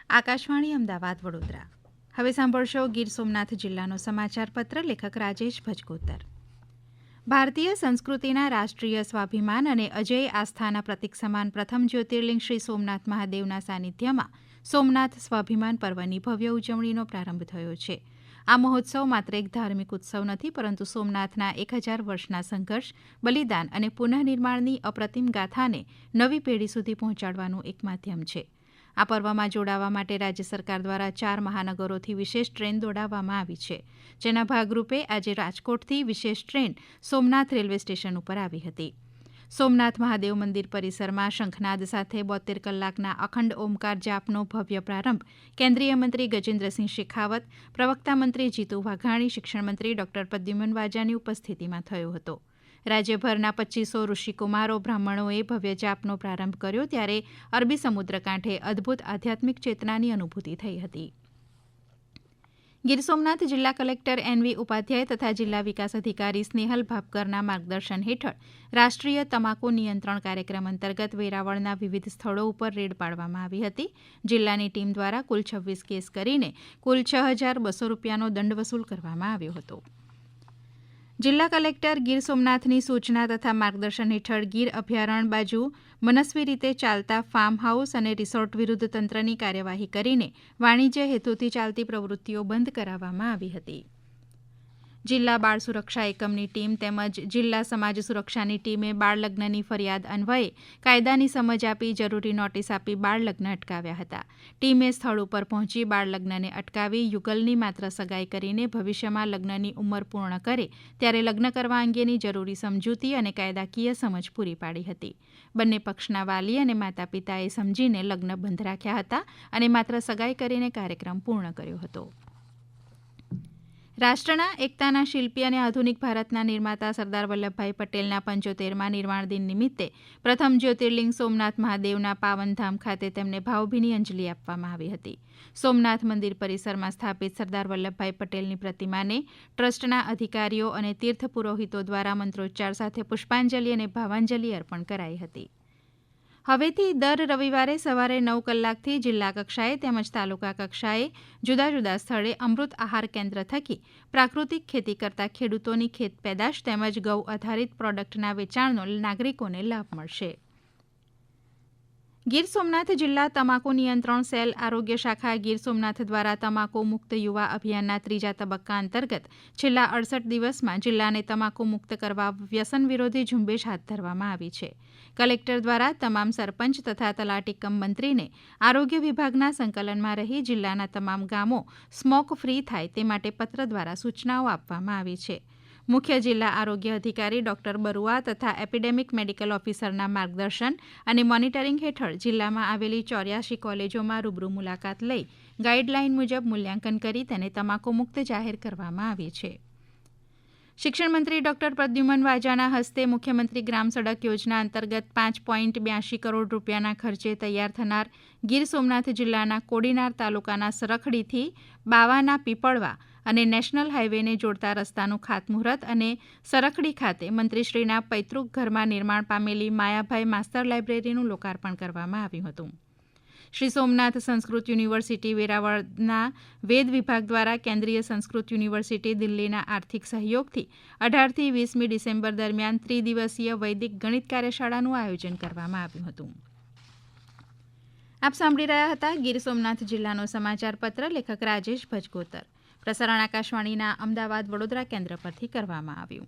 આકાશવાણી અમદાવાદ વડોદરા. હવે સાંભળશો ગીર સોમનાથ જિલ્લાનો સમાચાર પત્ર. લેખક રાજેશ ભજકોતર. ભારતીય સંસ્કૃતિના રાષ્ટ્રીય સ્વાભિમાન અને અજેય આસ્થાના પ્રતીક સમાન પ્રથમ જ્યોતિર્લિંગ શ્રી સોમનાથ મહાદેવના સાનિધ્યમાં સોમનાથ સ્વાભિમાન પર્વની ભવ્ય ઉજવણીનો પ્રારંભ થયો છે. આ મહોત્સવ માત્ર એક ધાર્મિક ઉત્સવ નથી, પરંતુ સોમનાથના 1000 વર્ષના સંઘર્ષ, બલિદાન અને પુનઃનિર્માણની અપ્રતિમ ગાથાને નવી પેઢી સુધી પહોંચાડવાનું એક માધ્યમ છે. આ પર્વમાં જોડાવા માટે રાજ્ય સરકાર દ્વારા 4 મહાનગરોથી વિશેષ ટ્રેન દોડાવવામાં આવી છે, જેના ભાગરૂપે આજે રાજકોટથી વિશેષ ટ્રેન સોમનાથ રેલવે સ્ટેશન ઉપર આવી હતી. સોમનાથ મહાદેવ મંદિર પરિસરમાં શંખનાદ સાથે 72 કલાકના અખંડ ઓમકાર જાપનો ભવ્ય પ્રારંભ કેન્દ્રીય મંત્રી ગજેન્દ્રસિંહ શેખાવત, પ્રવક્તા મંત્રી જીતુ વાઘાણી, શિક્ષણ મંત્રી ડોક્ટર પ્રદ્યુમન વાજાની ઉપસ્થિતિમાં થયો હતો. રાજ્યભરના 2500 ઋષિકુમારો, બ્રાહ્મણોએ ભવ્ય જાપનો પ્રારંભ કર્યો ત્યારે અરબી સમુદ્ર કાંઠે અદભુત આધ્યાત્મિક ચેતનાની અનુભૂતિ થઈ હતી. ગીર સોમનાથ જિલ્લા કલેક્ટર એનવી ઉપાધ્યાય તથા જિલ્લા વિકાસ અધિકારી સ્નેહલ ભાપકરના માર્ગદર્શન હેઠળ રાષ્ટ્રીય તમાકુ નિયંત્રણ કાર્યક્રમ અંતર્ગત વેરાવળના વિવિધ સ્થળો ઉપર રેડ પાડવામાં આવી હતી. જિલ્લાની ટીમ દ્વારા કુલ 26 કેસ કરીને કુલ 6200 રૂપિયાનો દંડ વસૂલ કરવામાં આવ્યો હતો. જિલ્લા કલેક્ટર ગીર સોમનાથની સૂચના તથા માર્ગદર્શન હેઠળ ગીર અભયારણ્ય બાજુ મનસ્વી રીતે ચાલતા ફાર્મ હાઉસ અને રિસોર્ટ વિરુદ્ધ તંત્રની કાર્યવાહી કરીને વાણિજ્ય હેતુથી ચાલતી પ્રવૃત્તિઓ બંધ કરાવવામાં આવી હતી. જિલ્લા બાળ સુરક્ષા એકમની ટીમ તેમજ જિલ્લા સમાજ સુરક્ષાની ટીમે બાળલગ્નની ફરિયાદ અન્વયે કાયદાની સમજ આપી જરૂરી નોટિસ આપી બાળલગ્ન અટકાવ્યા હતા. ટીમે સ્થળ ઉપર પહોંચી બાળલગ્નને અટકાવી યુગલની માત્ર સગાઈ કરીને ભવિષ્યમાં લગ્નની ઉંમર પૂર્ણ કરે ત્યારે લગ્ન કરવા અંગેની જરૂરી સમજૂતી અને કાયદાકીય સમજ પૂરી પાડી હતી. બંને પક્ષના વાલી અને માતા પિતાએ સમજીને લગ્ન બંધ રાખ્યા હતા અને માત્ર સગાઈ કરીને કાર્યક્રમ પૂર્ણ કર્યો હતો. રાષ્ટ્રના એકતાના શિલ્પી અને આધુનિક ભારતના નિર્માતા સરદાર વલ્લભભાઈ પટેલના 75મા નિર્વાણ દિન નિમિત્તે પ્રથમ જ્યોતિર્લિંગ સોમનાથ મહાદેવના પાવનધામ ખાતે તેમને ભાવભીની અંજલિ આપવામાં આવી હતી. સોમનાથ મંદિર પરિસરમાં સ્થાપિત સરદાર વલ્લભભાઈ પટેલની પ્રતિમાને ટ્રસ્ટના અધિકારીઓ અને તીર્થ પુરોહિતો દ્વારા મંત્રોચ્ચાર સાથે પુષ્પાંજલિ અને ભાવાંજલિ અર્પણ કરાઈ હતી. હવેથી દર રવિવારે સવારે 9 કલાકથી જિલ્લા કક્ષાએ તેમજ તાલુકા કક્ષાએ જુદા જુદા સ્થળે અમૃત આહાર કેન્દ્ર થકી પ્રાકૃતિક ખેતી કરતા ખેડૂતોની ખેત પેદાશ તેમજ ગૌ આધારિત પ્રોડક્ટના વેચાણનો નાગરિકોને લાભ મળશે. ગીર સોમનાથ જિલ્લા તમાકુ નિયંત્રણ સેલ આરોગ્ય શાખા ગીર સોમનાથ દ્વારા તમાકુ મુક્ત યુવા અભિયાનના 3જા તબક્કા અંતર્ગત છેલ્લા 68 દિવસમાં જિલ્લાને તમાકુ મુક્ત કરવા વ્યસન વિરોધી ઝુંબેશ હાથ ધરવામાં આવી છે. કલેક્ટર દ્વારા તમામ સરપંચ તથા તલાટી કમ મંત્રીને આરોગ્ય વિભાગના સંકલનમાં રહી જિલ્લાના તમામ ગામો સ્મોક ફ્રી થાય તે માટે પત્ર દ્વારા સૂચનાઓ આપવામાં આવી છે. મુખ્ય જિલ્લા આરોગ્ય અધિકારી ડોક્ટર બરુઆ તથા એપિડેમિક મેડિકલ ઓફિસરના માર્ગદર્શન અને મોનિટરિંગ હેઠળ જિલ્લામાં આવેલી 84 કોલેજોમાં રૂબરૂ મુલાકાત લઈ ગાઈડલાઈન મુજબ મૂલ્યાંકન કરી તેને તમાકુ મુક્ત જાહેર કરવામાં આવી છે. શિક્ષણ મંત્રી ડોક્ટર પ્રદ્યુમન વાજાના હસ્તે મુખ્યમંત્રી ગ્રામ સડક યોજના અંતર્ગત 5.82 કરોડ રૂપિયાના ખર્ચે તૈયાર થનાર ગીર સોમનાથ જિલ્લાના કોડીનાર તાલુકાના સરખડીથી બાવાના પીપળવા અને નેશનલ હાઈવેને જોડતા રસ્તાનું ખાતમુહૂર્ત અને સરખડી ખાતે મંત્રીશ્રીના પૈતૃક ઘરમાં નિર્માણ પામેલી માયાભાઈ માસ્ટર લાઇબ્રેરીનું લોકાર્પણ કરવામાં આવ્યું હતું. શ્રી સોમનાથ સંસ્કૃત યુનિવર્સિટી વેરાવળના વેદ વિભાગ દ્વારા કેન્દ્રીય સંસ્કૃત યુનિવર્સિટી દિલ્હીના આર્થિક સહયોગથી 18 થી 20મી ડિસેમ્બર દરમિયાન ત્રિદિવસીય વૈદિક ગણિત કાર્યશાળાનું આયોજન કરવામાં આવ્યું હતું. આપ સાંભળી રહ્યા હતા ગીર સોમનાથ જિલ્લાનો સમાચાર પત્ર. લેખક રાજેશ ભજકોતર. પ્રસારણ આકાશવાણીના અમદાવાદ વડોદરા કેન્દ્ર પરથી કરવામાં આવ્યું.